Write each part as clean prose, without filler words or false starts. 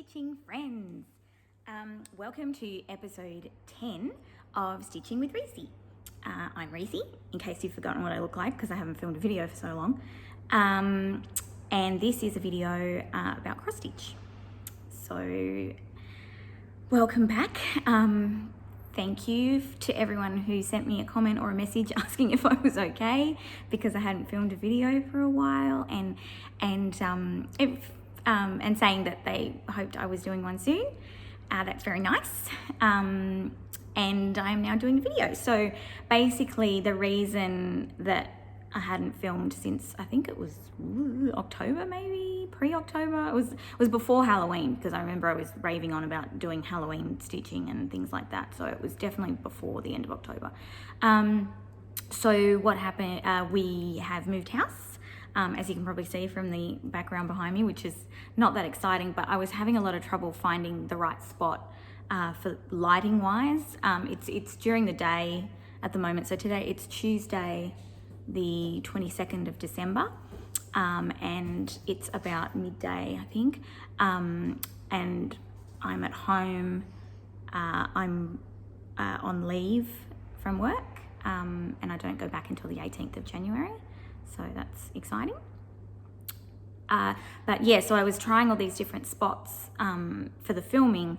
stitching friends. Welcome to episode 10 of Stitching with Reecie. I'm Reecie, in case you've forgotten what I look like because I haven't filmed a video for so long. And this is a video about cross stitch. So welcome back. Thank you to everyone who sent me a comment or a message asking if I was okay because I hadn't filmed a video for a while, and saying that they hoped I was doing one soon. That's very nice. And I'm now doing a video. So basically the reason that I hadn't filmed since, I think it was October, maybe pre-October. It was before Halloween, because I remember I was raving on about doing Halloween stitching and things like that. So it was definitely before the end of October. So what happened, we have moved house, as you can probably see from the background behind me, which is not that exciting, but I was having a lot of trouble finding the right spot for lighting wise. It's during the day at the moment. So today it's Tuesday, the 22nd of December, and it's about midday, I think, and I'm at home. I'm on leave from work, and I don't go back until the 18th of January, so that's exciting. But yeah, so I was trying all these different spots for the filming,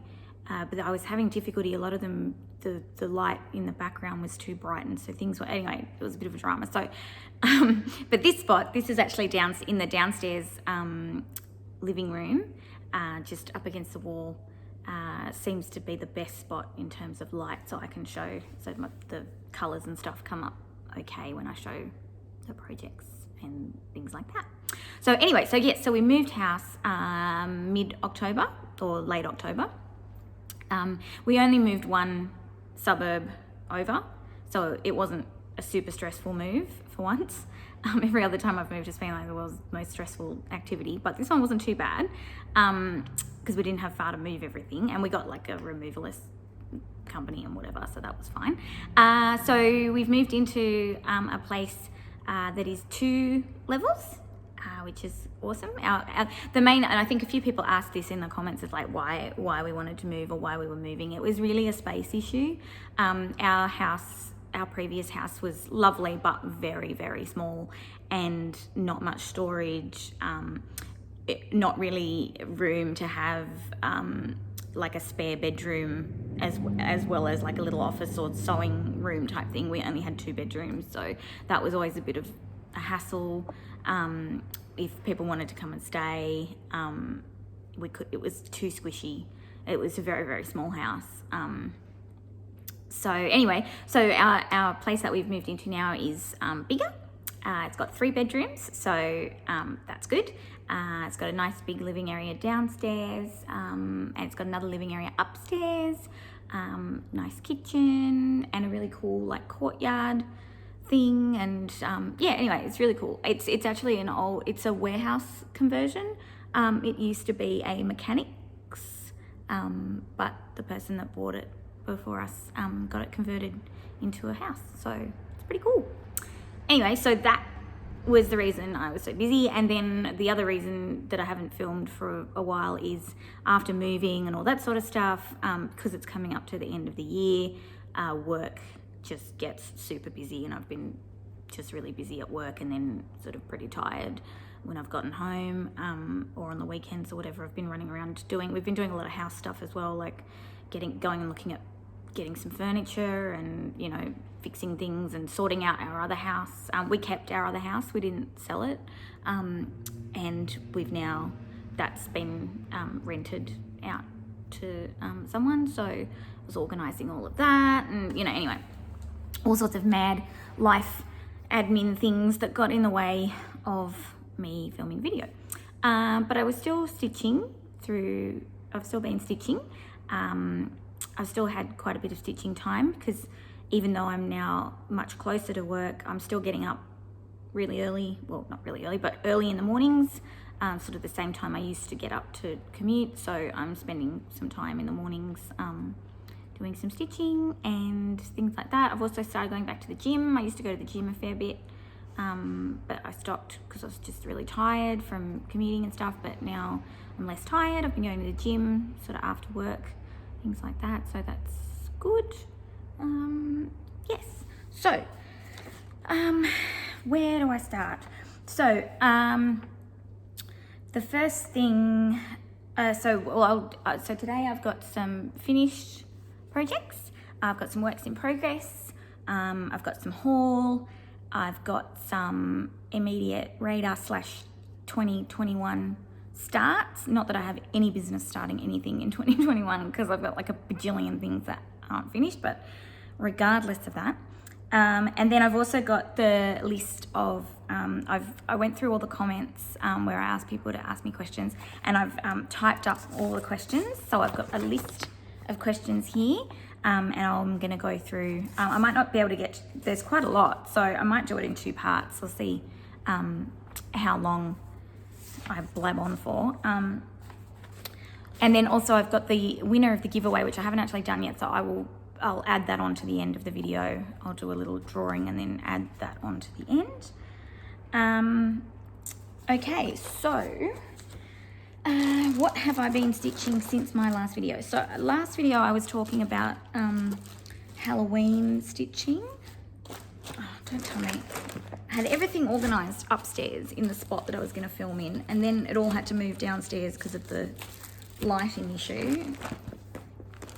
but I was having difficulty. A lot of them, the light in the background was too bright, and so things were, anyway, it was a bit of a drama. So, but this spot, this is actually in the downstairs living room, just up against the wall, seems to be the best spot in terms of light, so I can show, so the colours and stuff come up okay when I show the projects and things like that. So anyway, so yes, so we moved house mid-October or late October. We only moved one suburb over, so it wasn't a super stressful move for once. Every other time I've moved has been like the world's most stressful activity, but this one wasn't too bad because we didn't have far to move everything, and we got like a removalist company and whatever, so that was fine. So we've moved into a place that is 2 levels, which is awesome. The main, and I think a few people asked this in the comments, of like why we wanted to move or why we were moving. It was really a space issue. Our previous house was lovely, but very, very small and not much storage, not really room to have like a spare bedroom as well as like a little office or sewing room type thing. We only had 2 bedrooms, so that was always a bit of a hassle. If people wanted to come and stay, we could. It was too squishy. It was a very, very small house. So anyway, so our place that we've moved into now is bigger. It's got 3 bedrooms, so that's good. It's got a nice big living area downstairs, and it's got another living area upstairs, nice kitchen, and a really cool like courtyard thing. And yeah, anyway, it's really cool. It's actually it's a warehouse conversion. It used to be a mechanics, but the person that bought it before us got it converted into a house, so it's pretty cool. Anyway, so that was the reason I was so busy. And then the other reason that I haven't filmed for a while is after moving and all that sort of stuff, because it's coming up to the end of the year, work just gets super busy, and I've been just really busy at work and then sort of pretty tired when I've gotten home, or on the weekends or whatever. I've been running around we've been doing a lot of house stuff as well, like going and looking at getting some furniture and, you know, fixing things and sorting out our other house. We kept our other house, we didn't sell it, and that's been rented out to someone, so I was organising all of that, and, you know, anyway, all sorts of mad life admin things that got in the way of me filming video. But I was still stitching I've still been stitching. I've still had quite a bit of stitching time, because even though I'm now much closer to work, I'm still getting up really early. Well, not really early, but early in the mornings, sort of the same time I used to get up to commute. So I'm spending some time in the mornings doing some stitching and things like that. I've also started going back to the gym. I used to go to the gym a fair bit but I stopped because I was just really tired from commuting and stuff, but now I'm less tired. I've been going to the gym sort of after work, things like that, so that's good. Yes, so where do I start? So the first thing, so today I've got some finished projects, I've got some works in progress, I've got some haul, I've got some immediate radar / 2021 starts. Not that I have any business starting anything in 2021 because I've got like a bajillion things that aren't finished, but regardless of that. And then I've also got the list of, I went through all the comments where I asked people to ask me questions, and I've typed up all the questions. So I've got a list of questions here, and I'm gonna go through, I might not be able to get, there's quite a lot, so I might do it in 2 parts. We'll see how long I blab on for. And then also I've got the winner of the giveaway, which I haven't actually done yet, so I'll add that on to the end of the video. I'll do a little drawing and then add that on to the end. Okay, so what have I been stitching since my last video? So last video I was talking about Halloween stitching. Oh, don't tell me. I had everything organised upstairs in the spot that I was going to film in, and then it all had to move downstairs because of the lighting issue.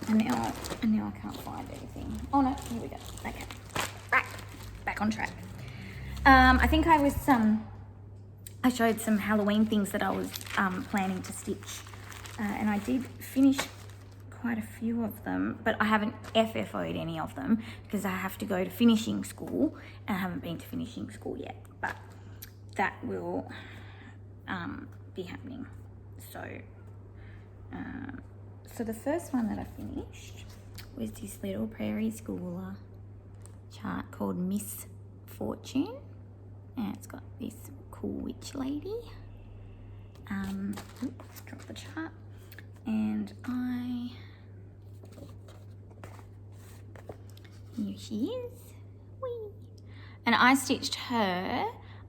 And now I can't find anything. Oh no, here we go. Okay, right, back on track. I think I was I showed some Halloween things that I was planning to stitch, and I did finish quite a few of them, but I haven't FFO'd any of them because I have to go to finishing school, and I haven't been to finishing school yet, but that will be happening. So the first one that I finished was this little prairie schooler chart called Miss Fortune, and it's got this cool witch lady. Oops, drop the chart, and here she is. Whee! And I stitched her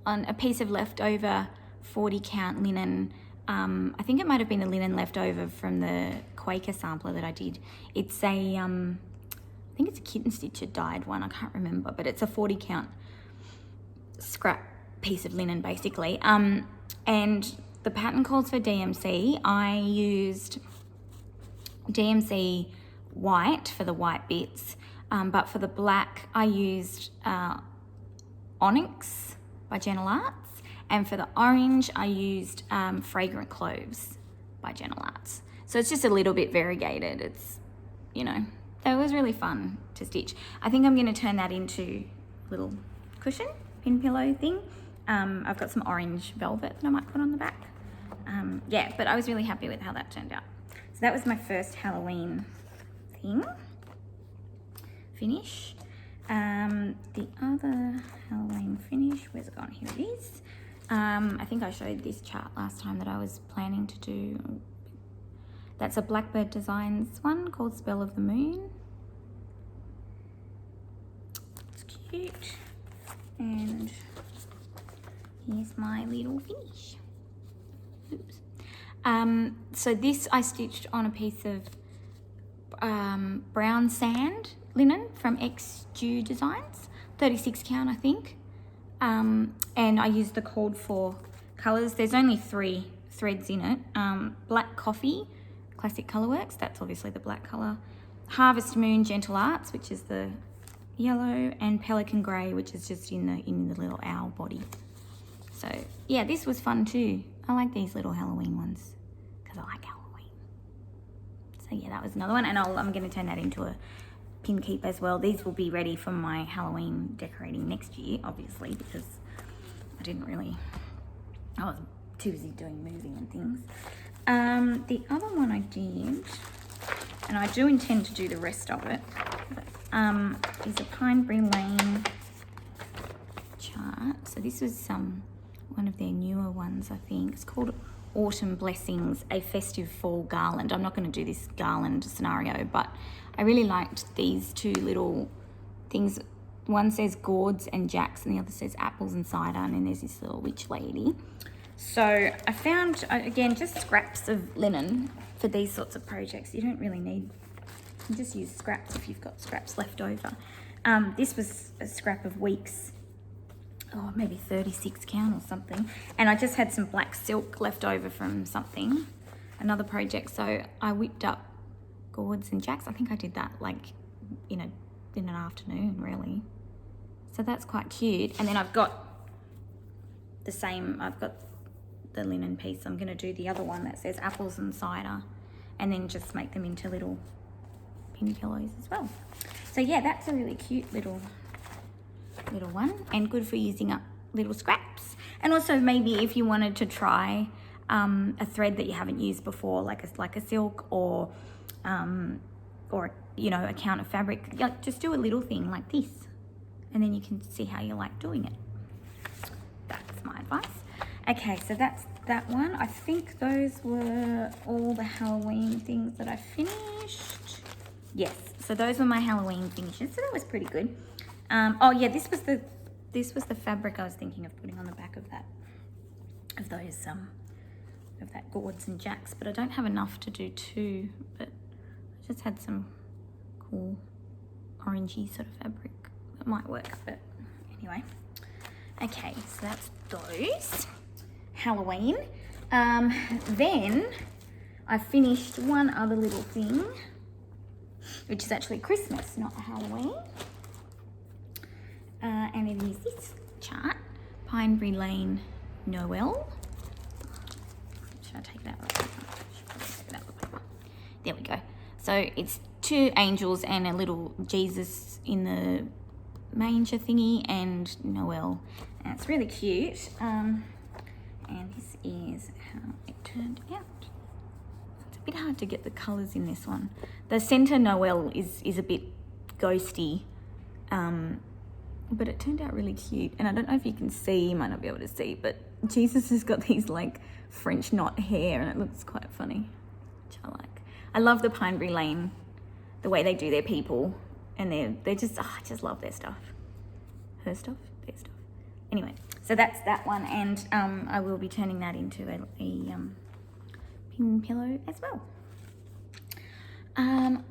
on a piece of leftover 40 count linen. I think it might have been the linen left over from the Quaker sampler that I did. It's a, I think it's a kitten stitcher dyed one, I can't remember, but it's a 40 count scrap piece of linen basically. And the pattern calls for DMC. I used DMC white for the white bits, but for the black I used Onyx by Gentle Arts. And for the orange, I used Fragrant Cloves by Gentle Arts. So it's just a little bit variegated. It's, you know, that was really fun to stitch. I think I'm going to turn that into a little cushion, pin pillow thing. I've got some orange velvet that I might put on the back. Yeah, but I was really happy with how that turned out. So that was my first Halloween thing. Finish. The other Halloween finish, where's it gone? Here it is. I think I showed this chart last time that I was planning to do. That's a Blackbird Designs one called Spell of the Moon. It's cute. And here's my little finish. Oops. So this I stitched on a piece of brown sand linen from XG Designs, 36 count I think. And I used the called for colours. There's only 3 threads in it. Black Coffee, Classic Colourworks, that's obviously the black colour. Harvest Moon, Gentle Arts, which is the yellow, and Pelican Grey, which is just in the little owl body. So yeah, this was fun too. I like these little Halloween ones because I like Halloween. So yeah, that was another one, and I'm going to turn that into a pin keep as well. These will be ready for my Halloween decorating next year, obviously, because I was too busy doing moving and things. The other one I did, and I do intend to do the rest of it, is a Pineberry Lane chart. So this was one of their newer ones, I think. It's called Autumn Blessings, a festive fall garland. I'm not going to do this garland scenario, but I really liked these 2 little things. one says gourds and jacks and the other says apples and cider, and then there's this little witch lady. So I found, again, just scraps of linen for these sorts of projects. You don't really need, you can just use scraps if you've got scraps left over. This was a scrap of weeks, oh, maybe 36 count or something. And I just had some black silk left over from something, another project. So I whipped up gourds and jacks. I think I did that like in an afternoon, really. So that's quite cute. And then I've got the same, I've got the linen piece. I'm going to do the other one that says apples and cider, and then just make them into little pin pillows as well. So yeah, that's a really cute little one, and good for using up little scraps. And also maybe if you wanted to try a thread that you haven't used before, like a silk or you know, a count of fabric, just do a little thing like this, and then you can see how you like doing it. That's my advice. Okay, so that's that one. I think those were all the Halloween things that I finished. Yes, so those were my Halloween finishes. So that was pretty good. Oh yeah, this was the fabric I was thinking of putting on the back of that, of that gourds and jacks, but I don't have enough to do two. But I just had some cool orangey sort of fabric that might work. But anyway, okay, so that's those Halloween. Then I finished one other little thing, which is actually Christmas, not Halloween. And it is this chart, Pineberry Lane Noel. Should I take it out? There we go. So it's two angels and a little Jesus in the manger thingy and Noel. And it's really cute. And this is how it turned out. It's a bit hard to get the colours in this one. The centre Noel is a bit ghosty. But it turned out really cute. And I don't know if you can see, you might not be able to see, but Jesus has got these like French knot hair and it looks quite funny, which I like. I love the Pineberry Lane, the way they do their people, and they're just, I just love their stuff. Her stuff, their stuff. Anyway, so that's that one, and I will be turning that into a pin pillow as well.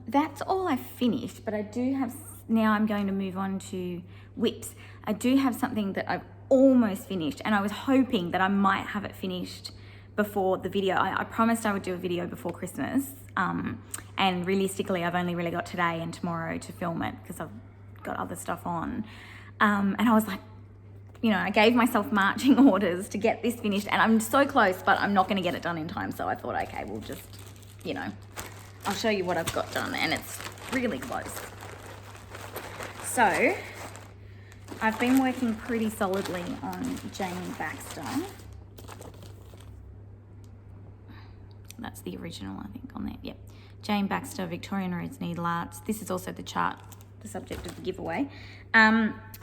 That's all I finished, but I do have, now I'm going to move on to whips. I do have something that I've almost finished, and I was hoping that I might have it finished before the video. I promised I would do a video before Christmas, and realistically I've only really got today and tomorrow to film it because I've got other stuff on. And I was like, you know, I gave myself marching orders to get this finished, and I'm so close, but I'm not going to get it done in time. So I thought, okay, we'll just, you know, I'll show you what I've got done, and it's really close. So I've been working pretty solidly on Jane Baxter. That's the original, I think, on there. Yep. Jane Baxter, Victorian Rose Needle Arts. This is also the chart, the subject of the giveaway.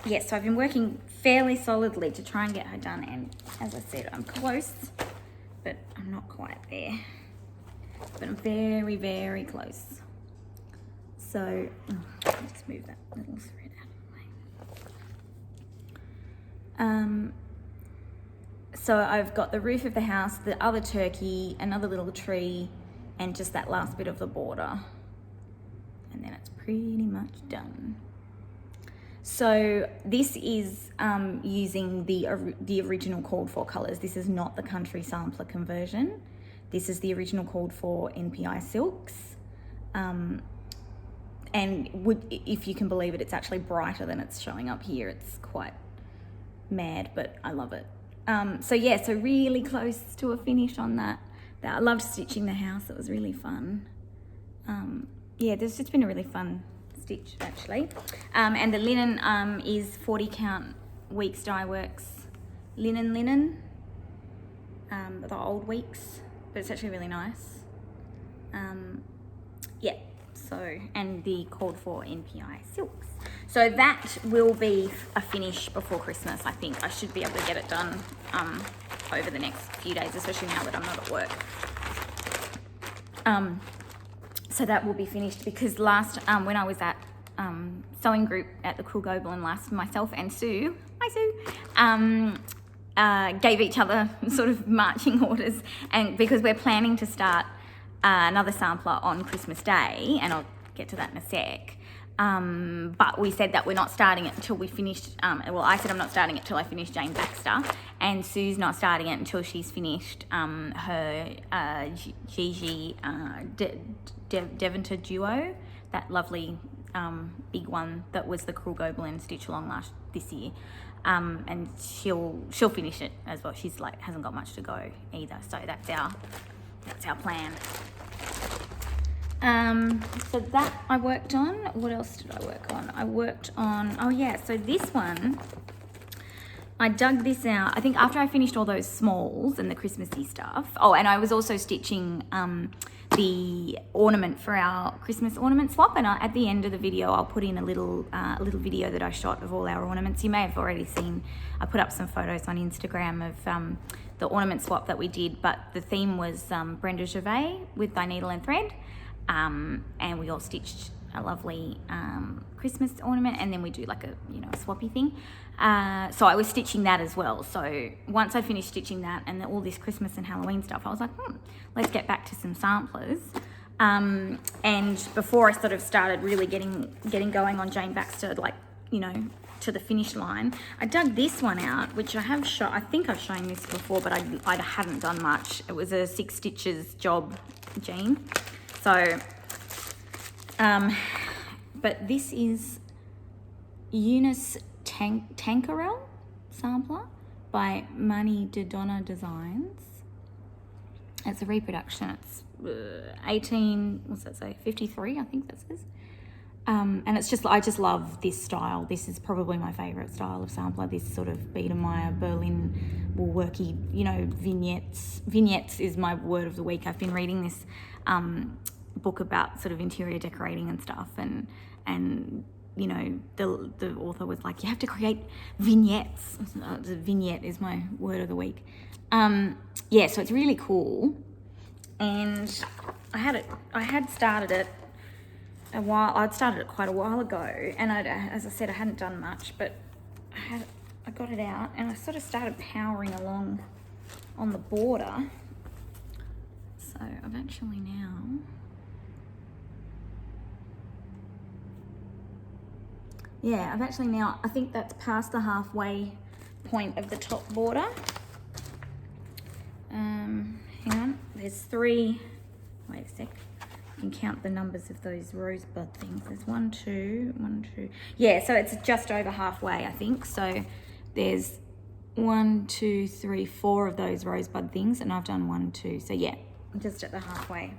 Yes, so I've been working fairly solidly to try and get her done, and as I said, I'm close, but I'm not quite there. But I'm very, very close. So, I'll just move that little thread out of the way. So I've got the roof of the house, the other turkey, another little tree, and just that last bit of the border. And then it's pretty much done. So this is using the original called for colours. This is not the country sampler conversion. This is the original called for NPI silks. And if you can believe it, it's actually brighter than it's showing up here. It's quite mad, but I love it. So yeah, so really close to a finish on that. I loved stitching the house. It was really fun. Yeah, there's just been a really fun stitch actually. And the linen is 40 count Weeks Dye Works linen, the old Weeks, but it's actually really nice. Yeah, so, and the called for NPI silks. So that will be a finish before Christmas, I think. I should be able to get it done over the next few days, especially now that I'm not at work. So that will be finished because last, when I was at sewing group at the Cool Goblin Lass, myself and Sue, hi Sue, gave each other sort of marching orders, and because we're planning to start another sampler on Christmas Day, and I'll get to that in a sec. But we said that we're not starting it until we finished, well, I said I'm not starting it till I finish Jane Baxter, and Sue's not starting it until she's finished her Gigi Devonter Duo, that lovely big one that was the Cruel Goblin stitch along this year. And she'll finish it as well. She's like hasn't got much to go either, so that's our plan. So that I worked on. What else did I work on? I worked on, oh yeah, so this one, I dug this out, I think after I finished all those smalls and the Christmassy stuff. Oh, and I was also stitching the ornament for our Christmas ornament swap, and at the end of the video I'll put in a little video that I shot of all our ornaments. You may have already seen, I put up some photos on Instagram of the ornament swap that we did, but the theme was Brenda Gervais with Thy Needle and Thread. And we all stitched a lovely Christmas ornament, and then we do like a swappy thing. So I was stitching that as well. So once I finished stitching that and all this Christmas and Halloween stuff, I was like, let's get back to some samplers. And before I sort of started really getting going on Jane Baxter, like to the finish line, I dug this one out, which I have I think I've shown this before, but I hadn't done much. It was a 6 stitches job, Jean. So, but this is Eunice Tankerel sampler by Mani Dodonna Designs. It's a reproduction. It's 18, what's that say? 53, I think that says. And it's just, I just love this style. This is probably my favourite style of sampler, this sort of Biedermeier Berlin woolworky, vignettes. Vignettes is my word of the week. I've been reading this book about sort of interior decorating and stuff, and the author was like, you have to create vignettes. The vignette is my word of the week. Yeah, so it's really cool, and I had started it I'd started it quite a while ago, and as I said, I hadn't done much, but I got it out and I sort of started powering along on the border. So I've actually now I think that's past the halfway point of the top border. Hang on, there's 3, wait a sec, you can count the numbers of those rosebud things. There's 1, 2, 1, 2. Yeah, so it's just over halfway, I think. So there's 1, 2, 3, 4 of those rosebud things, and I've done 1, 2. So yeah, I'm just at the halfway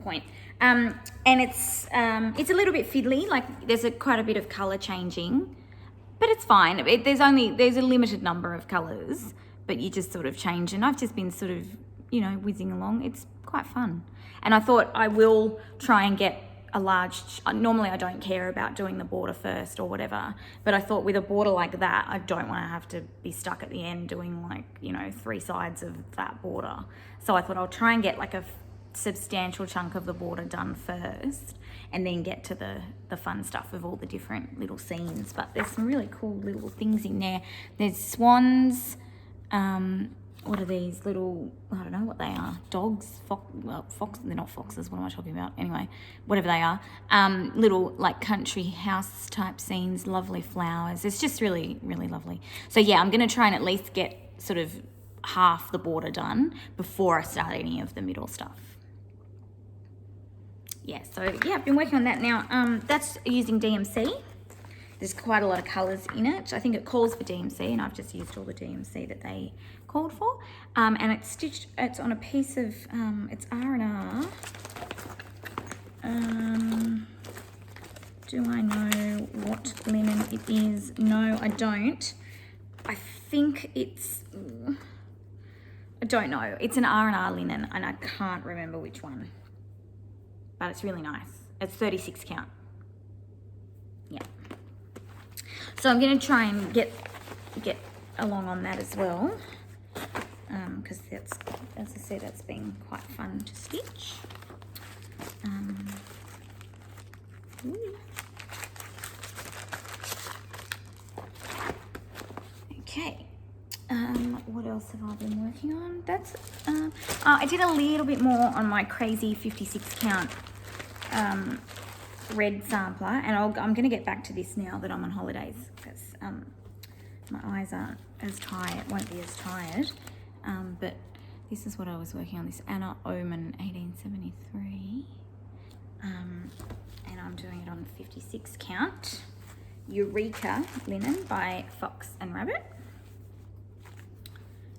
point. And it's a little bit fiddly, like there's quite a bit of colour changing, but it's fine. There's a limited number of colours, but you just sort of change, and I've just been sort of, whizzing along. It's quite fun. And I thought I will try and get a large, normally I don't care about doing the border first or whatever, but I thought with a border like that, I don't want to have to be stuck at the end doing 3 sides of that border. So I thought I'll try and get like a substantial chunk of the border done first, and then get to the fun stuff of all the different little scenes. But there's some really cool little things in there. There's swans, what are these little, I don't know what they are, dogs, fox, they're not foxes, what am I talking about? Anyway, whatever they are, little like country house type scenes, lovely flowers. It's just really, really lovely. So yeah, I'm going to try and at least get sort of half the border done before I start any of the middle stuff. Yeah, so yeah, I've been working on that now. That's using DMC. There's quite a lot of colours in it. I think it calls for DMC, and I've just used all the DMC that they called for. And it's stitched, it's on a piece of, it's R&R. Do I know what linen it is? No, I don't. I think it's, I don't know. It's an R&R linen, and I can't remember which one. But it's really nice. It's 36 count. Yeah. So I'm going to try and get along on that as well, because that's, as I said, it's been quite fun to stitch. Okay. What else have I been working on? That's, I did a little bit more on my crazy 56 count red sampler, and I'm going to get back to this now that I'm on holidays, because my eyes aren't as tired, won't be as tired, but this is what I was working on, this Anna Oman 1873, and I'm doing it on 56 count Eureka linen by Fox and Rabbit.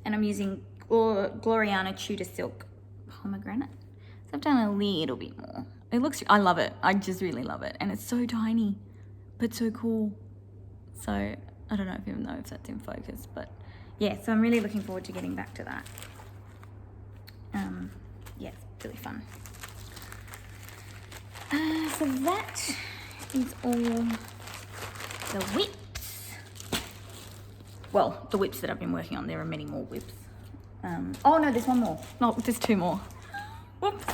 And I'm using Gloriana Tudor Silk Pomegranate. So I've done a little bit more. It looks, I love it. I just really love it. And it's so tiny, but so cool. So I don't know if that's in focus, but yeah, so I'm really looking forward to getting back to that. Yeah, it's really fun. So that is all the whips. Well, the whips that I've been working on. There are many more whips. Oh no, there's one more. No, there's two more. Whoops.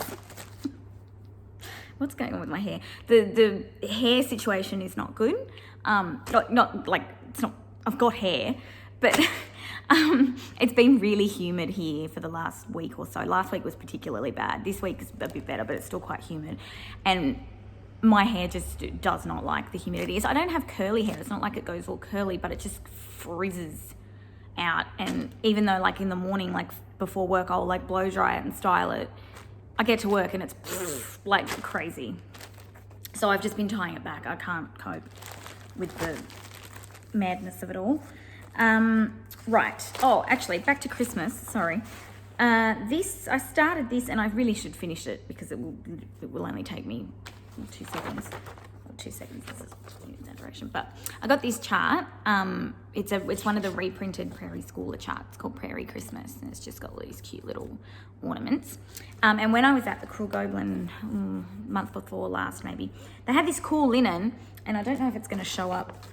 What's going on with my hair? The hair situation is not good. Not like, it's not, I've got hair, but it's been really humid here for the last week or so. Last week was particularly bad. This week is a bit better, but it's still quite humid. And my hair just does not like the humidity. So I don't have curly hair. It's not like it goes all curly, but it just frizzes out. And even though like in the morning, like before work, I'll like blow dry it and style it, I get to work and it's like crazy. So I've just been tying it back. I can't cope with the madness of it all. Right. Oh, actually, back to Christmas. Sorry. I started this, and I really should finish it because it will only take me 2 seconds. 2 seconds. This is an exaggeration, but I got this chart. It's one of the reprinted Prairie Schooler charts called Prairie Christmas, and it's just got all these cute little ornaments. And when I was at the Cruel Goblin month before last, maybe, they had this cool linen, and I don't know if it's going to show up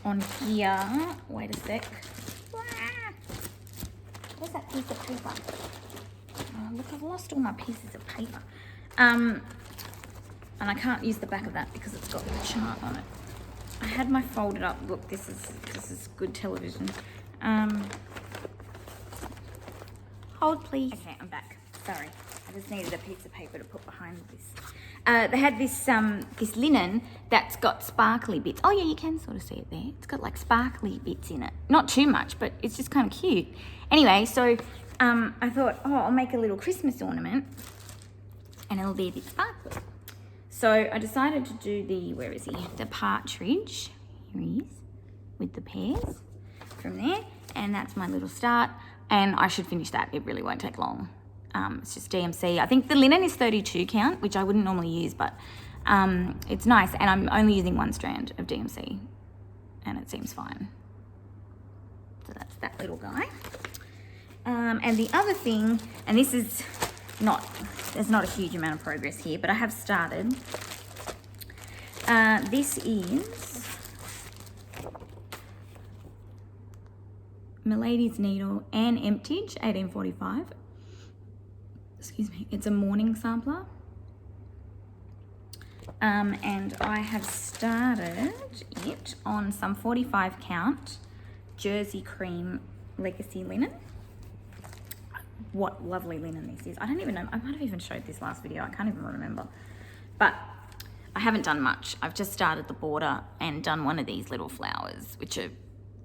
on here. Wait a sec. Where's that piece of paper? Oh, look, I've lost all my pieces of paper. And I can't use the back of that because it's got the chart on it. I had my folded up. Look, this is good television. Hold, please. Okay, I'm back. Sorry, I just needed a piece of paper to put behind this. They had this linen that's got sparkly bits. Oh yeah, you can sort of see it there. It's got like sparkly bits in it. Not too much, but it's just kind of cute. Anyway, so I thought, oh, I'll make a little Christmas ornament, and it'll be a bit sparkly. So I decided to do where is he? The partridge. Here he is, with the pears from there. And that's my little start. And I should finish that. It really won't take long. It's just DMC. I think the linen is 32 count, which I wouldn't normally use, but it's nice. And I'm only using 1 strand of DMC, and it seems fine. So that's that little guy. And the other thing, and this is there's not a huge amount of progress here, but I have started. This is Milady's Needle and Emptage, 1845. Excuse me. It's a morning sampler. And I have started it on some 45 count Jersey Cream Legacy linen. What lovely linen this is. I don't even know. I might have even showed this last video. I can't even remember. But I haven't done much. I've just started the border and done one of these little flowers, which are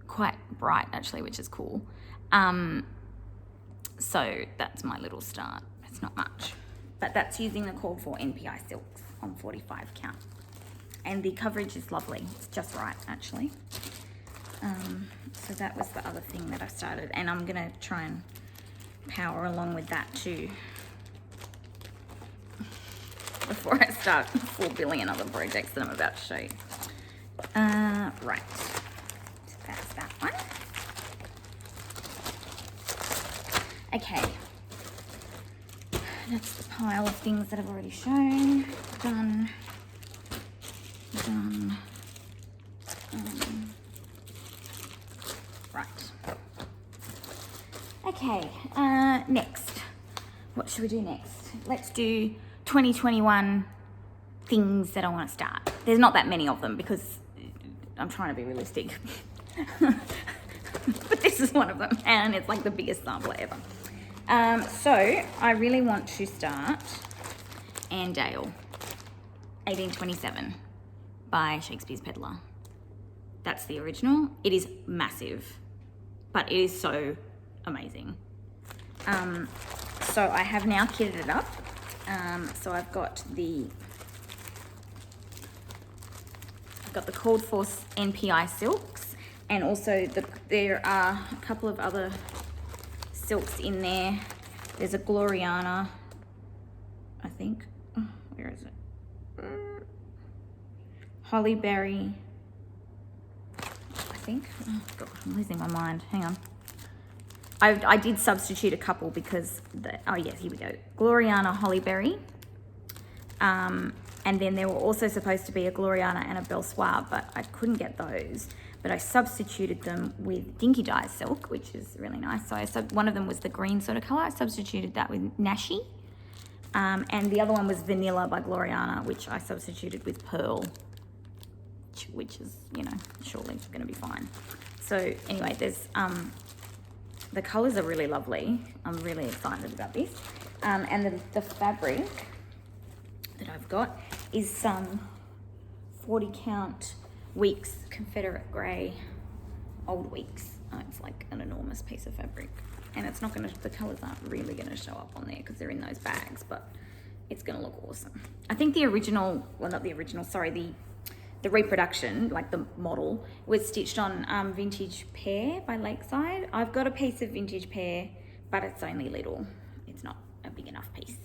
quite bright actually, which is cool. So that's my little start. It's not much. But that's using the called for NPI silks on 45 count. And the coverage is lovely. It's just right actually. So that was the other thing that I've started. And I'm going to try and power along with that too before I start 4 billion other projects that I'm about to show you. Right, so that's that one. Okay, that's the pile of things that I've already shown. Done. Right. Okay, next. What should we do next? Let's do 2021 things that I want to start. There's not that many of them because I'm trying to be realistic. But this is one of them, and it's like the biggest sampler ever. So I really want to start Anne Dale, 1827 by Shakespeare's Peddler. That's the original. It is massive, but it is so amazing. So I have now kitted it up. So I've got the called for NPI silks, and also there are a couple of other silks in there. There's a Gloriana, I think. Oh, where is it? Hollyberry, I think. Oh God, I'm losing my mind. Hang on. I did substitute a couple because, oh yes, here we go. Gloriana Hollyberry. And then there were also supposed to be a Gloriana and a Belsoir, but I couldn't get those. But I substituted them with Dinky Dye silk, which is really nice. So one of them was the green sort of colour. I substituted that with Nashi. And the other one was Vanilla by Gloriana, which I substituted with Pearl, which is, you know, surely going to be fine. So anyway, there's... the colours are really lovely. I'm really excited about this. And the fabric that I've got is some 40 count Weeks Confederate Grey Old Weeks. It's like an enormous piece of fabric. And it's not the colours aren't really gonna show up on there because they're in those bags, but it's gonna look awesome. I think the original, well not the original, sorry, the reproduction, like the model, was stitched on Vintage Pear by Lakeside. I've got a piece of Vintage Pear, but it's only little. It's not a big enough piece.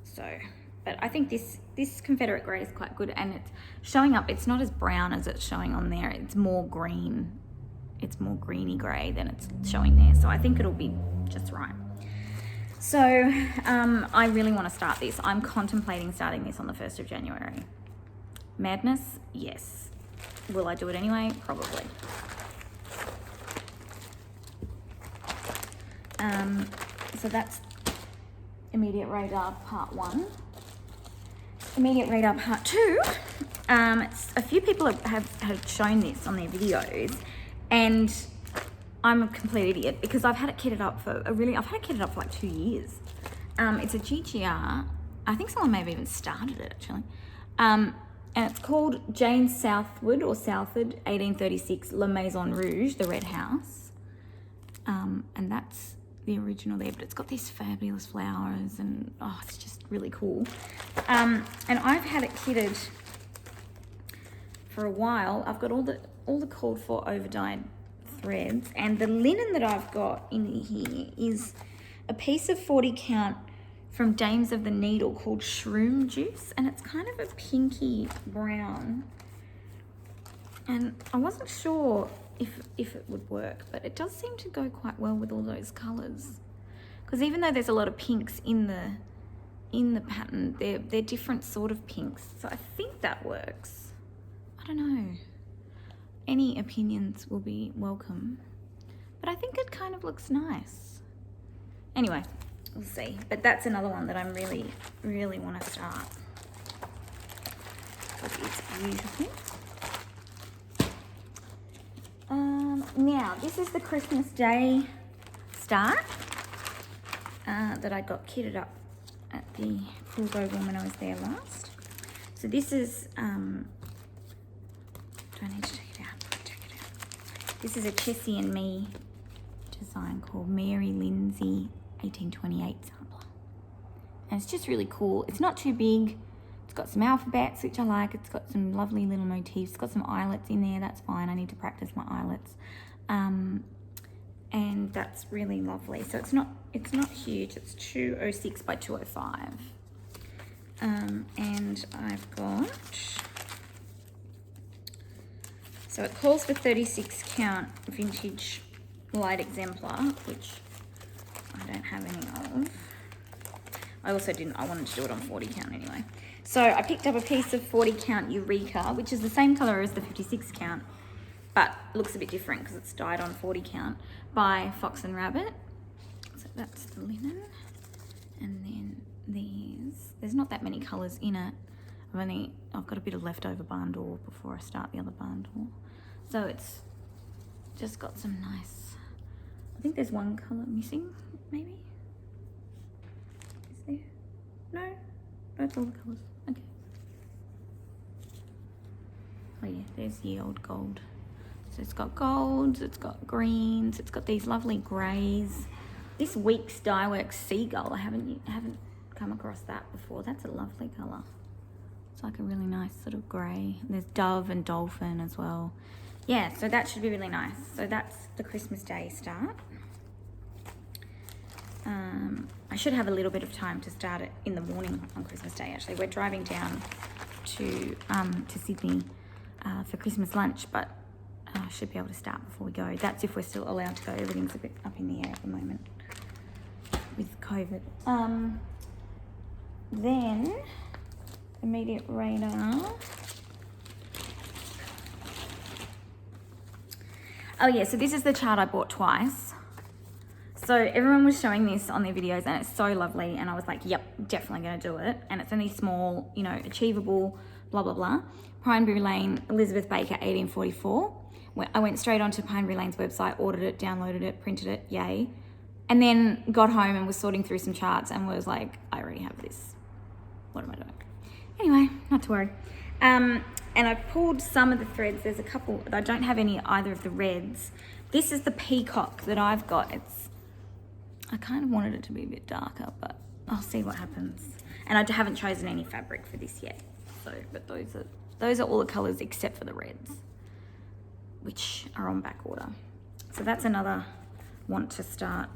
So, but I think this Confederate Grey is quite good, and it's showing up, it's not as brown as it's showing on there. It's more green. It's more greeny grey than it's showing there. So I think it'll be just right. So I really want to start this. I'm contemplating starting this on the 1st of January. Madness? Yes. Will I do it anyway? Probably. So that's Immediate Radar Part 1. Immediate Radar Part 2. A few people have shown this on their videos, and I'm a complete idiot because I've had it kitted up for like 2 years. It's a GGR. I think someone may have even started it actually. And it's called Jane Southwood or Southwood, 1836, La Maison Rouge, the Red House. And that's the original there, but it's got these fabulous flowers and, oh, it's just really cool. And I've had it kitted for a while. I've got all the called for over-dyed threads, and the linen that I've got in here is a piece of 40 count from Dames of the Needle called Shroom Juice, and it's kind of a pinky brown, and I wasn't sure if it would work, but it does seem to go quite well with all those colors, because even though there's a lot of pinks in the pattern, they're different sort of pinks, so I think that works. I don't know, any opinions will be welcome, but I think it kind of looks nice. Anyway, we'll see. But that's another one that I'm really, really want to start, because it's beautiful. Now, this is the Christmas Day start that I got kitted up at the Cool Go Room when I was there last. So this is, do I need to check it out? Check it out. This is a Chessie and Me design called Mary Lindsay 1828 sampler, and it's just really cool. It's not too big. It's got some alphabets, which I like. It's got some lovely little motifs. It's got some eyelets in there. That's fine. I need to practice my eyelets, and that's really lovely. So it's not huge. It's 206 by 205, and I've got, so it calls for 36 count vintage light exemplar, which I don't have any of. I wanted to do it on 40 count anyway. So I picked up a piece of 40 count Eureka, which is the same color as the 56 count, but looks a bit different because it's dyed on 40 count, by Fox and Rabbit. So that's the linen. And then there's not that many colors in it. I've got a bit of leftover barn door before I start the other barn door. So it's just got some nice, I think there's one colour missing, maybe? Is there? No, that's all the colours. Okay. Oh yeah, there's the old gold. So it's got golds, it's got greens, it's got these lovely greys. This Weeks Dye Works Seagull, I haven't come across that before. That's a lovely colour. It's like a really nice sort of grey. There's dove and dolphin as well. Yeah, so that should be really nice. So that's the Christmas Day start. I should have a little bit of time to start it in the morning on Christmas Day. Actually, we're driving down to Sydney for Christmas lunch, but I should be able to start before we go. That's if we're still allowed to go. Everything's a bit up in the air at the moment with COVID. Then immediate radar. Oh yeah, so this is the chart I bought twice. So everyone was showing this on their videos and it's so lovely, and I was like, yep, definitely gonna do it. And it's only small, you know, achievable, blah, blah, blah. Pineberry Lane, Elizabeth Baker, 1844. I went straight onto Pineberry Lane's website, ordered it, downloaded it, printed it, yay. And then got home and was sorting through some charts and was like, I already have this. What am I doing? Anyway, not to worry. And I pulled some of the threads. There's a couple, I don't have either of the reds. This is the peacock that I've got. I kind of wanted it to be a bit darker, but I'll see what happens. And I haven't chosen any fabric for this yet. So, but those are all the colors except for the reds, which are on back order. So that's another want to start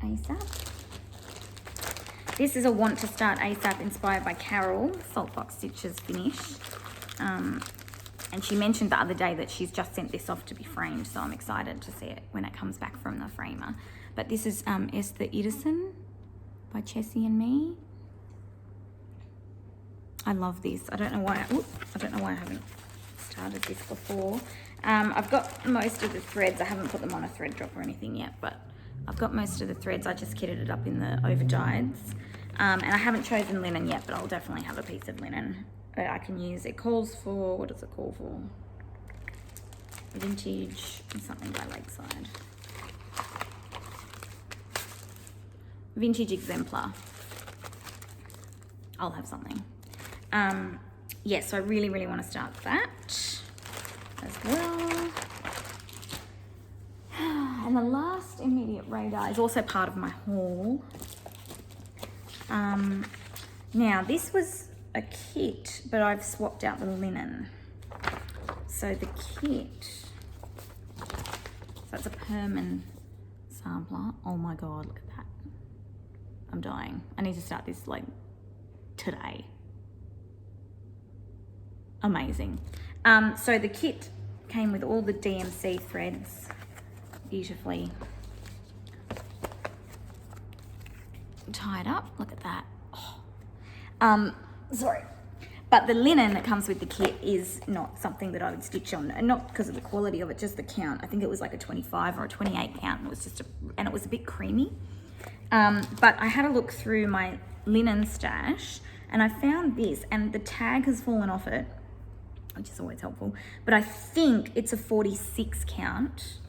ASAP. This is a want to start ASAP inspired by Carol, Saltbox Stitches finish. And she mentioned the other day that she's just sent this off to be framed, so I'm excited to see it when it comes back from the framer. But this is Esther Edison by Chessie and Me. I love this. I don't know why I haven't started this before. I've got most of the threads. I haven't put them on a thread drop or anything yet, but I've got most of the threads. I just kitted it up in the overdyes. And I haven't chosen linen yet, but I'll definitely have a piece of linen that I can use. It calls for, what does it call for? Vintage something by Lakeside. Vintage exemplar. I'll have something. Yes, so I really, really want to start that as well. And the last immediate radar is also part of my haul. Now this was a kit, but I've swapped out the linen. So the kit, so it's a Perman sampler. Oh my God, look at that. I'm dying. I need to start this like today. Amazing. So the kit came with all the DMC threads, beautifully tied up. Look at that. Oh. Sorry. But the linen that comes with the kit is not something that I would stitch on, and not because of the quality of it, just the count. I think it was like a 25 or a 28 count, and it was a bit creamy. But I had a look through my linen stash and I found this, and the tag has fallen off it, which is always helpful, but I think it's a 46 count.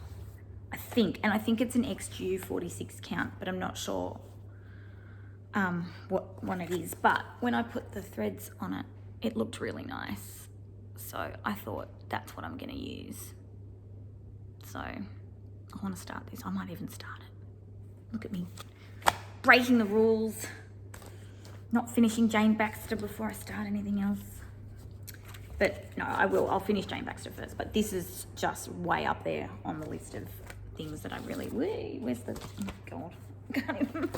I think it's an XG 46 count, but I'm not sure what one it is. But when I put the threads on it, it looked really nice. So I thought that's what I'm gonna use. So I wanna start this. I might even start it. Look at me, breaking the rules, not finishing Jane Baxter before I start anything else. But no, I'll finish Jane Baxter first, but this is just way up there on the list of things that I really, where's the, oh God, I can't even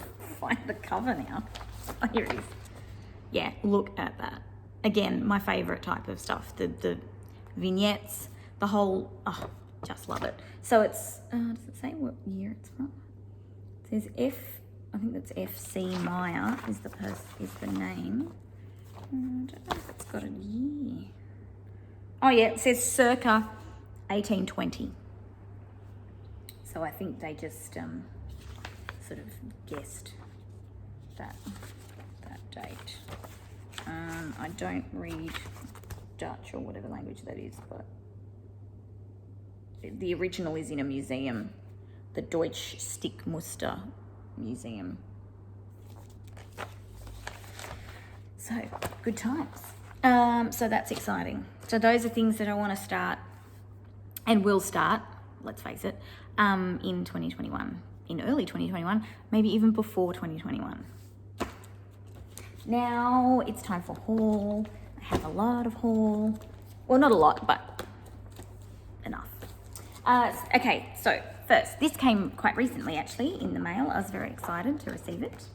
find the cover now. Oh, here it is. Yeah, look at that. Again, my favorite type of stuff, the vignettes, the whole, oh, just love it. So it's, does it say what year it's from? It says I think that's FC Meyer is the name. I don't know if it's got a year. Oh yeah, it says circa 1820. So I think they just sort of guessed that date. I don't read Dutch or whatever language that is, but the original is in a museum, the Deutsche Stickmuster Museum. So, good times. So that's exciting. So those are things that I want to start and will start, let's face it, in 2021, in early 2021, maybe even before 2021. Now it's time for haul. I have a lot of haul. Well, not a lot, but enough. Okay, so first, this came quite recently actually in the mail. I was very excited to receive it.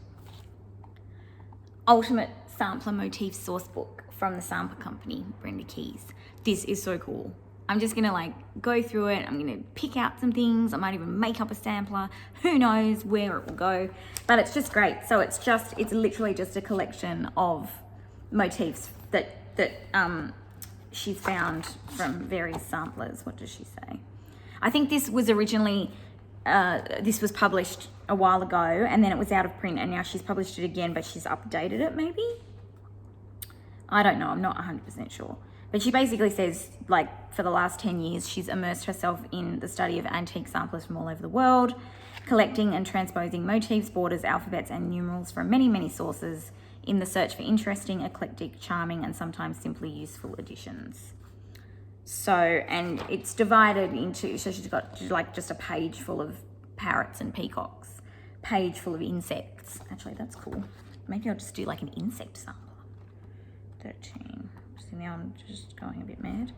Ultimate Sampler Motif Source Book from the Sampler Company, Brenda Keys. This is so cool. I'm just gonna like go through it. I'm gonna pick out some things. I might even make up a sampler. Who knows where it will go, but it's just great. So it's literally just a collection of motifs that she's found from various samplers. What does she say? I think this was originally, this was published a while ago and then it was out of print and now she's published it again, but she's updated it maybe? I don't know, I'm not 100% sure. But she basically says, like, for the last 10 years, she's immersed herself in the study of antique samplers from all over the world, collecting and transposing motifs, borders, alphabets, and numerals from many, many sources in the search for interesting, eclectic, charming, and sometimes simply useful additions. So, and it's divided into, so she's got like just a page full of parrots and peacocks, page full of insects. Actually, that's cool. Maybe I'll just do like an insect sampler. 13. So now I'm just going a bit mad.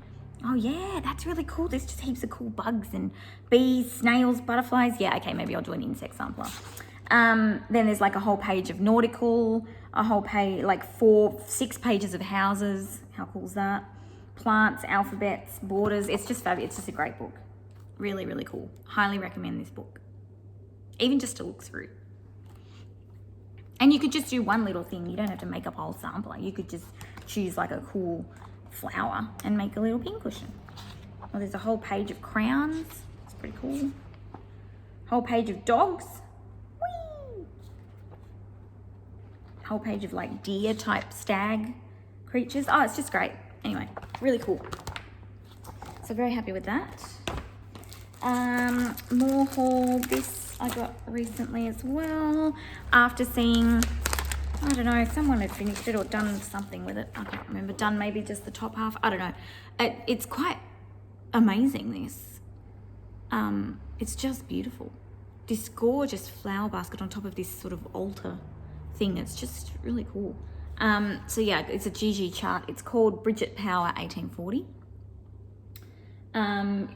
Oh yeah, that's really cool. There's just heaps of cool bugs and bees, snails, butterflies. Yeah, okay, maybe I'll do an insect sampler. Then there's like a whole page of nautical, a whole page, like 6 pages of houses. How cool is that? Plants, alphabets, borders. It's just fabulous. It's just a great book. Really, really cool. Highly recommend this book. Even just to look through. And you could just do one little thing. You don't have to make up a whole sampler. You could just choose like a cool flower and make a little pincushion. Well, there's a whole page of crowns. It's pretty cool. Whole page of dogs. Whee! Whole page of like deer type stag creatures. Oh, it's just great. Anyway, really cool. So very happy with that. More haul. This I got recently as well. After seeing, I don't know, if someone had finished it or done something with it. I can't remember. Done maybe just the top half. I don't know. It's quite amazing, this. It's just beautiful. This gorgeous flower basket on top of this sort of altar thing. It's just really cool. So yeah, it's a GG chart. It's called Bridget Power 1840.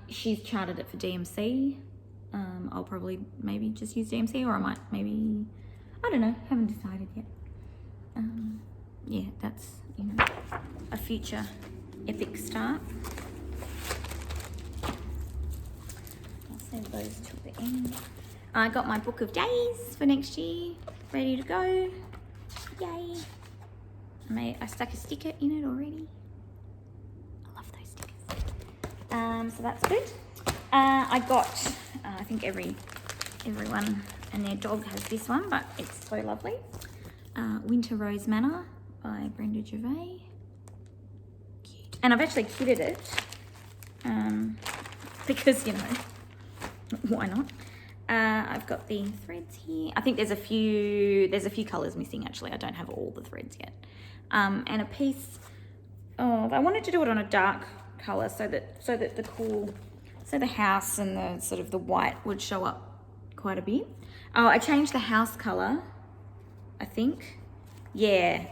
She's charted it for DMC. I'll probably maybe just use DMC, or I might maybe, I don't know, haven't decided yet. Yeah, that's, you know, a future epic start. I'll save those till the end. I got my book of days for next year, ready to go. Yay. I stuck a sticker in it already. I love those stickers. So that's good. I got, I think everyone and their dog has this one, but it's so lovely. Winter Rose Manor by Brenda Gervais. Cute. And I've actually kitted it because, you know, why not? I've got the threads here. I think there's a few colours missing actually. I don't have all the threads yet. And a piece of, I wanted to do it on a dark colour so that the house and the sort of the white would show up quite a bit. Oh, I changed the house colour, I think. Yeah,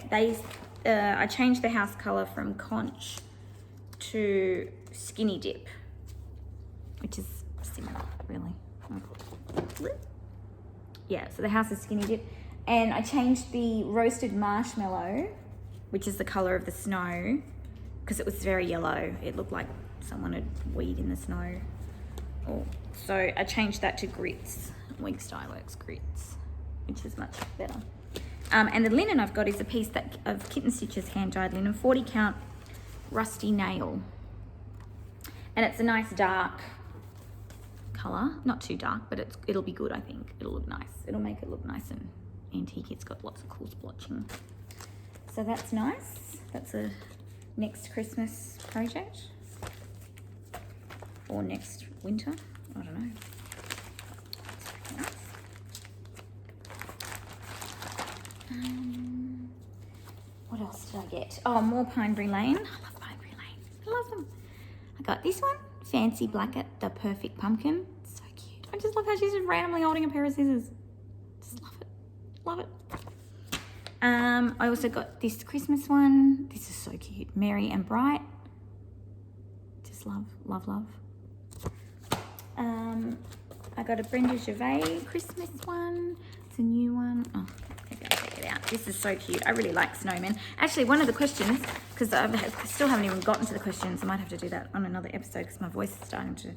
I changed the house colour from conch to skinny dip, which is similar, really. Yeah, so the house is skinny dip. And I changed the roasted marshmallow, which is the colour of the snow, because it was very yellow. It looked like someone had weed in the snow. Oh, so I changed that to grits, Wink Styleworks grits, which is much better. And the linen I've got is a piece of Kitten Stitches hand-dyed linen, 40 count rusty nail. And it's a nice dark colour, not too dark, but it'll be good, I think. It'll look nice. It'll make it look nice and antique. It's got lots of cool splotching. So that's nice. That's a next Christmas project. for next winter. I don't know. Nice. What else did I get? Oh, more Pineberry Lane. I love Pineberry Lane. I love them. I got this one, Fancy Blackett, the Perfect Pumpkin. So cute. I just love how she's just randomly holding a pair of scissors. Just love it. Love it. I also got this Christmas one. This is so cute. Merry and Bright. Just love, love, love. I got a Brenda Gervais Christmas one. It's a new one. Oh, maybe I'll take it out. This is so cute. I really like snowmen. Actually, one of the questions, because I still haven't even gotten to the questions, I might have to do that on another episode because my voice is starting to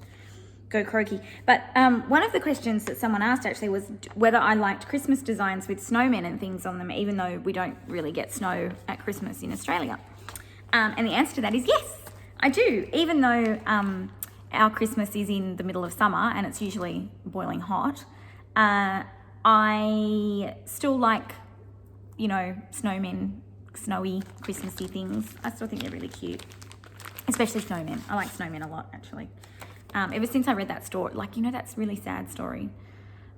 go croaky. But one of the questions that someone asked actually was whether I liked Christmas designs with snowmen and things on them, even though we don't really get snow at Christmas in Australia. And the answer to that is yes, I do. Even though our Christmas is in the middle of summer and it's usually boiling hot, I still like, you know, snowmen, snowy, Christmassy things. I still think they're really cute, especially snowmen. I like snowmen a lot, actually. Ever since I read that story, like, you know, that's really sad story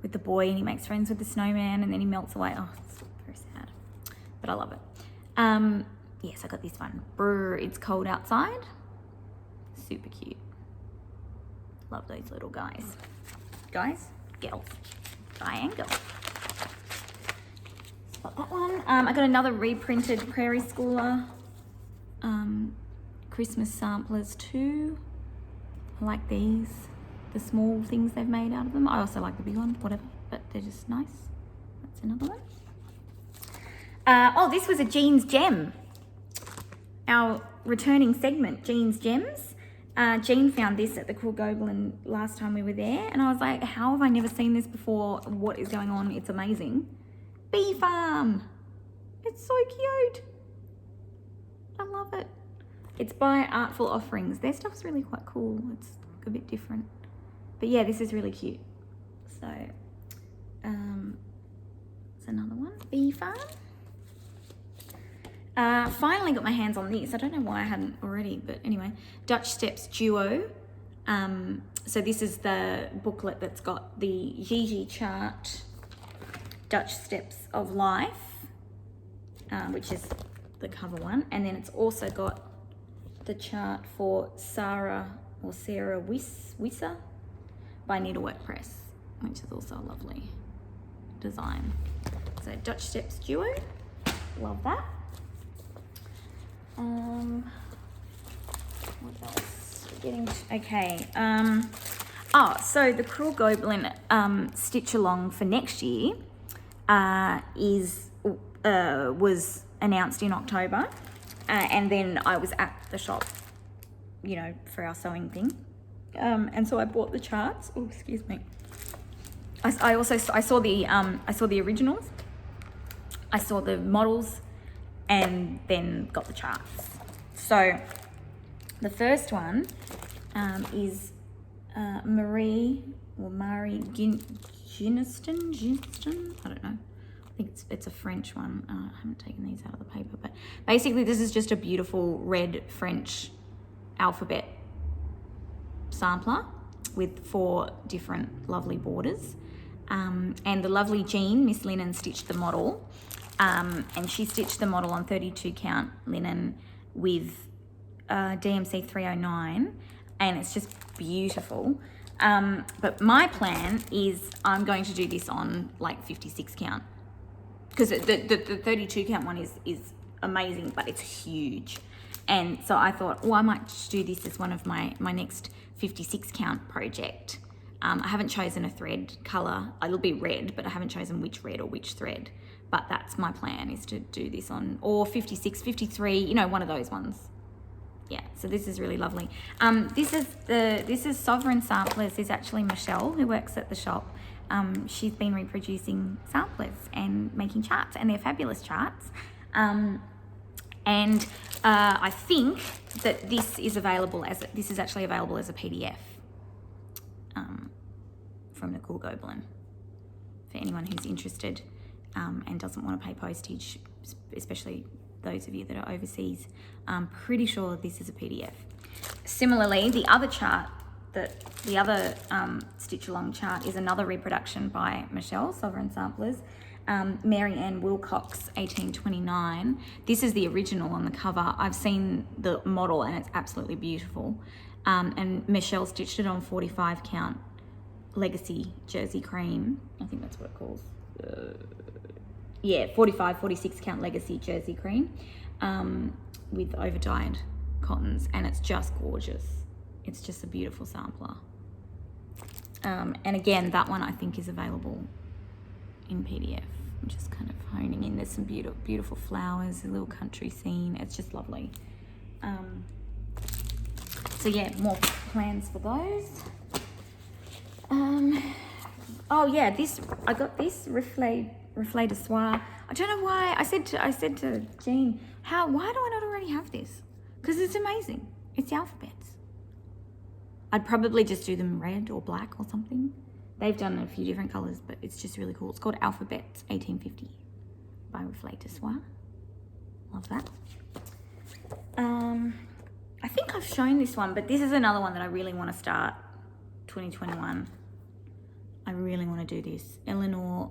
with the boy and he makes friends with the snowman and then he melts away. Oh, it's very sad, but I love it. Yes, I got this one. Brr, It's Cold Outside. Super cute. Love those little guys. Guys, girls, guy and girl. Got that one. I got another reprinted Prairie Schooler Christmas samplers too. I like these, the small things they've made out of them. I also like the big one, whatever, but they're just nice. That's another one. Oh, this was a Jeans Gem. Our returning segment, Jeans Gems. Jean found this at the Cool Goblin last time we were there, and I was like, how have I never seen this before? What is going on? It's amazing. Bee Farm. It's so cute. I love it. It's by Artful Offerings. Their stuff's really quite cool. It's a bit different. But yeah, this is really cute. So, it's another one. Bee Farm. Finally got my hands on this. I don't know why I hadn't already, but anyway. Dutch Steps Duo. So this is the booklet that's got the Gigi chart, Dutch Steps of Life, which is the cover one. And then it's also got the chart for Sarah Wisser by Needlework Press, which is also a lovely design. So Dutch Steps Duo, love that. What else? Okay. So the Cruel Goblin stitch along for next year was announced in October, and then I was at the shop, you know, for our sewing thing, and so I bought the charts. Oh, excuse me. I saw the originals. I saw the models, and then got the charts. So the first one is Mari Giniston. I don't know. I think it's a French one. I haven't taken these out of the paper, but basically this is just a beautiful red French alphabet sampler with 4 different lovely borders. And the lovely Jean, Miss Linen, stitched the model. And she stitched the model on 32 count linen with DMC 309, and it's just beautiful. But my plan is I'm going to do this on like 56 count, because the 32 count one is amazing, but it's huge. And so I thought, well, I might just do this as one of my next 56 count project. I haven't chosen a thread colour. It'll be red, but I haven't chosen which red or which thread. But that's my plan, is to do this on, or 56, 53, you know, one of those ones. Yeah, so this is really lovely. This is Sovereign Samplers, is actually Michelle, who works at the shop. She's been reproducing samplers and making charts, and they're fabulous charts. And I think that this is actually available as a PDF from the Cool Goblin for anyone who's interested. And doesn't want to pay postage, especially those of you that are overseas. I'm pretty sure this is a PDF. Similarly, the other chart the other stitch along chart is another reproduction by Michelle, Sovereign Samplers. Mary Ann Wilcox, 1829. This is the original on the cover. I've seen the model and it's absolutely beautiful. And Michelle stitched it on 45 count Legacy Jersey Cream. I think that's what it calls. Yeah, 46 count Legacy Jersey Cream with over-dyed cottons, and it's just gorgeous. It's just a beautiful sampler. And again, that one I think is available in PDF. I'm just kind of honing in. There's some beautiful flowers, a little country scene. It's just lovely. So yeah, more plans for those. Oh yeah, I got this Reflet de Soie. I don't know why. I said to Jean, why do I not already have this? Because it's amazing. It's the alphabets. I'd probably just do them red or black or something. They've done a few different colours, but it's just really cool. It's called Alphabets 1850 by Reflet de Soie. Love that. I think I've shown this one, but this is another one that I really want to start 2021. I really want to do this. Eleanor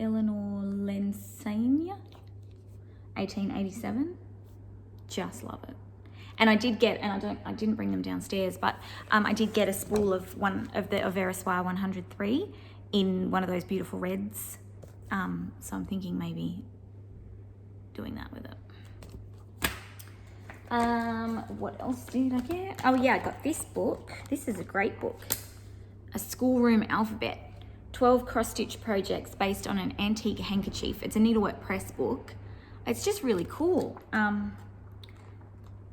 Lensania, 1887. Just love it. And I did get, and I didn't bring them downstairs, but I did get a spool of one of the Vera Soir 103 in one of those beautiful reds. So I'm thinking maybe doing that with it. What else did I get? Oh yeah, I got this book. This is a great book. A Schoolroom Alphabet. 12 cross-stitch projects based on an antique handkerchief. It's a needlework press book. It's just really cool.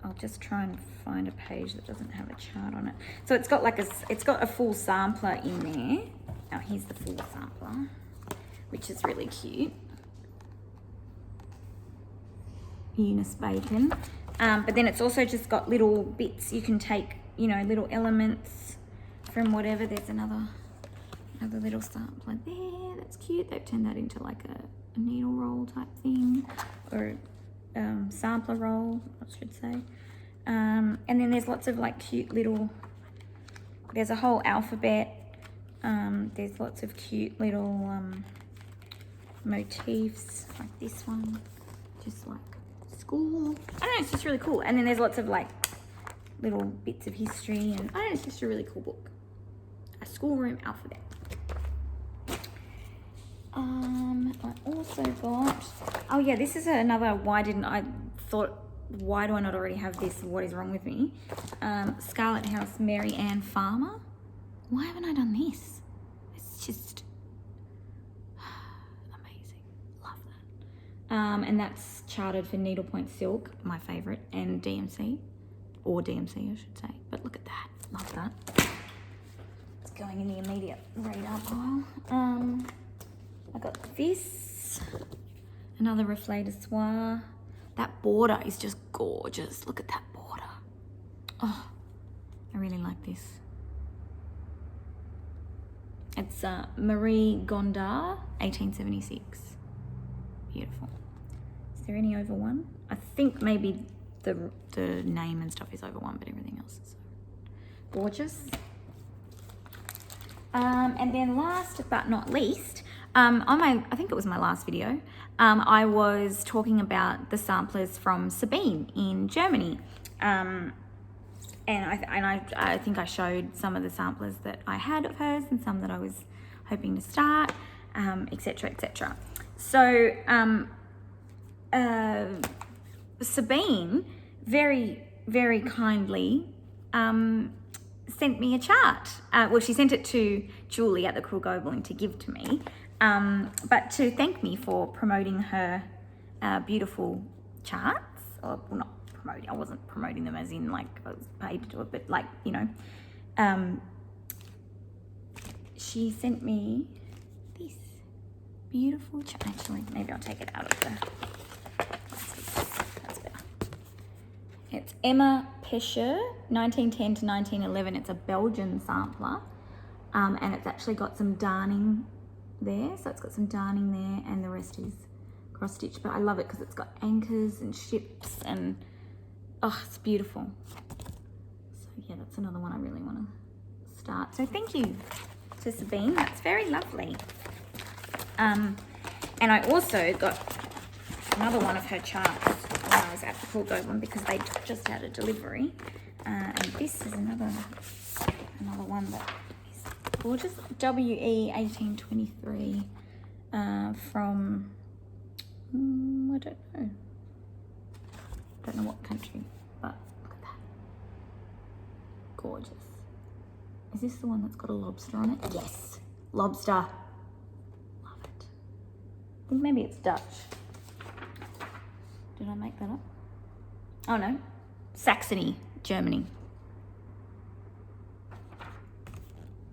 I'll just try and find a page that doesn't have a chart on it. So it's got it's got a full sampler in there. Oh, here's the full sampler, which is really cute. Eunice Bacon. But then it's also just got little bits you can take, little elements from whatever. There's another little sampler there. That's cute. They've turned that into like a needle roll type thing, or sampler roll, I should say. And then there's lots of like cute little, there's a whole alphabet. There's lots of cute little motifs, like this one, just like school. I don't know, it's just really cool. And then there's lots of like little bits of history, and I don't know, it's just a really cool book. A Schoolroom Alphabet. I also got, oh yeah, this is another why do I not already have this? What is wrong with me? Scarlet House Mary Ann Farmer. Why haven't I done this? It's just amazing. Love that. And that's charted for Needlepoint Silk, my favourite, and DMC, or DMC I should say. But look at that. Love that. It's going in the immediate radar pile. I got this, another Reflet de Soie. That border is just gorgeous. Look at that border. Oh, I really like this. It's Marie Gondar, 1876. Beautiful. Is there any over one? I think maybe the name and stuff is over one, but everything else is gorgeous. And then last but not least, I think it was my last video, I was talking about the samplers from Sabine in Germany. And I think I showed some of the samplers that I had of hers and some that I was hoping to start, etc., etc. So Sabine very, very kindly sent me a chart. Well, she sent it to Julie at the Cruel Goblin to give to me, but to thank me for promoting her beautiful charts. Or, well, not promoting, I wasn't promoting them as in like I was paid to do it, but like, she sent me this beautiful chart. Actually, maybe I'll take it out of the, that's better. It's Emma Pescher, 1910 to 1911. It's a Belgian sampler, and it's actually got some darning there. So it's got some darning there, and the rest is cross stitch. But I love it because it's got anchors and ships, and oh, it's beautiful. So yeah, that's another one I really want to start. So thank you to Sabine, that's very lovely. And I also got another one of her charts when I was at the Cool Goblin because they just had a delivery. And this is another one that is gorgeous. WE 1823 from, I don't know what country, but look at that. Gorgeous. Is this the one that's got a lobster on it? Yes, lobster. Love it. I think maybe it's Dutch. Did I make that up? Oh no, Saxony, Germany.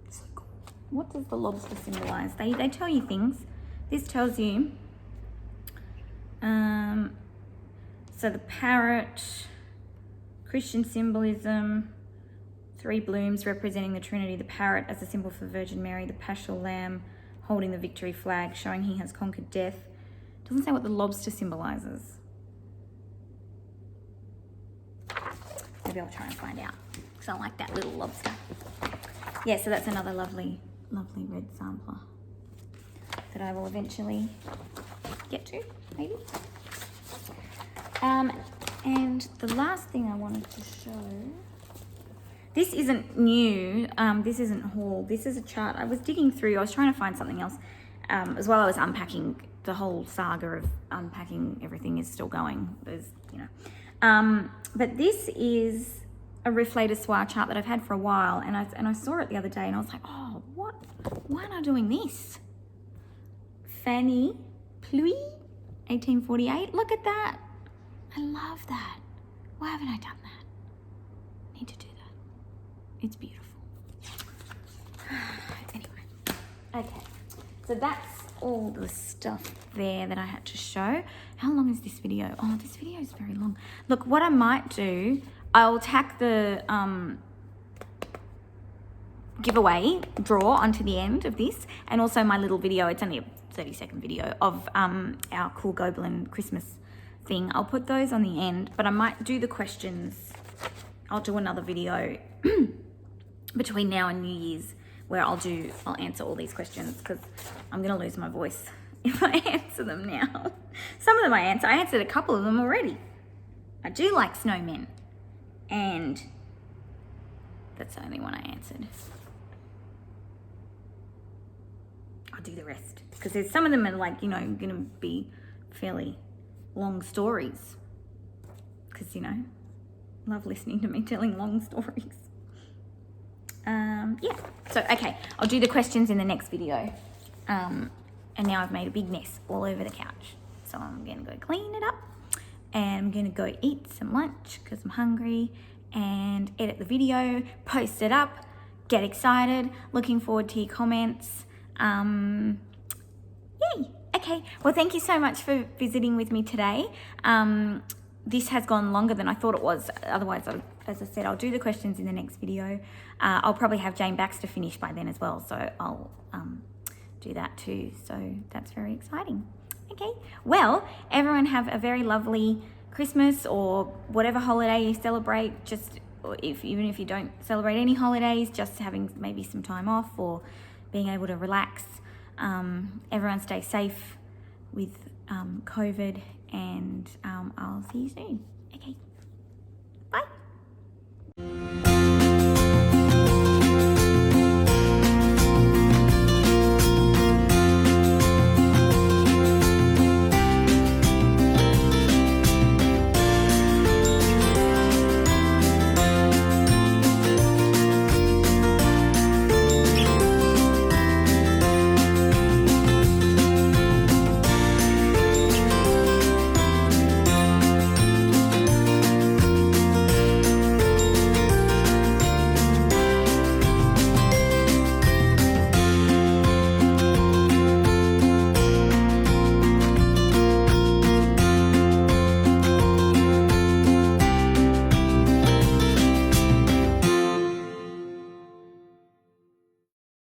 So cool. What does the lobster symbolize? They tell you things. This tells you, so the parrot, Christian symbolism, 3 blooms representing the Trinity, the parrot as a symbol for Virgin Mary, the paschal lamb holding the victory flag, showing he has conquered death. Doesn't say what the lobster symbolizes. Maybe I'll try and find out, because I like that little lobster. Yeah, so that's another lovely, lovely red sampler that I will eventually get to, maybe. And the last thing I wanted to show, this isn't new, this isn't haul, this is a chart. I was digging through, I was trying to find something else, as well. I was unpacking, the whole saga of unpacking everything is still going, there's, you know. But this is a Rifle de Soie chart that I've had for a while, and I saw it the other day and I was like, oh, what, why am I doing this? Fanny Pluie, 1848, look at that. I love that. Why haven't I done that? Need to do that. It's beautiful. Anyway, okay. So that's all the stuff there that I had to show. How long is this video? Oh, this video is very long. Look, what I might do, I'll tack the giveaway draw onto the end of this, and also my little video. It's only a 30-second video of our Cool Goblin Christmas thing. I'll put those on the end, but I might do the questions. I'll do another video between now and New Year's where I'll answer all these questions, because I'm gonna lose my voice if I answer them now. Some of them I answered a couple of them already. I do like snowmen, and that's the only one I answered. I'll do the rest, because there's some of them are like, you know, gonna be fairly long stories, because, you know, love listening to me telling long stories. Yeah, so okay, I'll do the questions in the next video. And now I've made a big mess all over the couch, so I'm gonna go clean it up, and I'm gonna go eat some lunch because I'm hungry, and edit the video, post it up, get excited, looking forward to your comments. Yay! Okay, well, thank you so much for visiting with me today. This has gone longer than I thought it was. Otherwise, as I said, I'll do the questions in the next video. I'll probably have Jane Baxter finished by then as well, so I'll do that too. So that's very exciting. Okay, well, everyone have a very lovely Christmas or whatever holiday you celebrate. Just even if you don't celebrate any holidays, just having maybe some time off or being able to relax. Everyone stay safe with COVID, and I'll see you soon. Okay.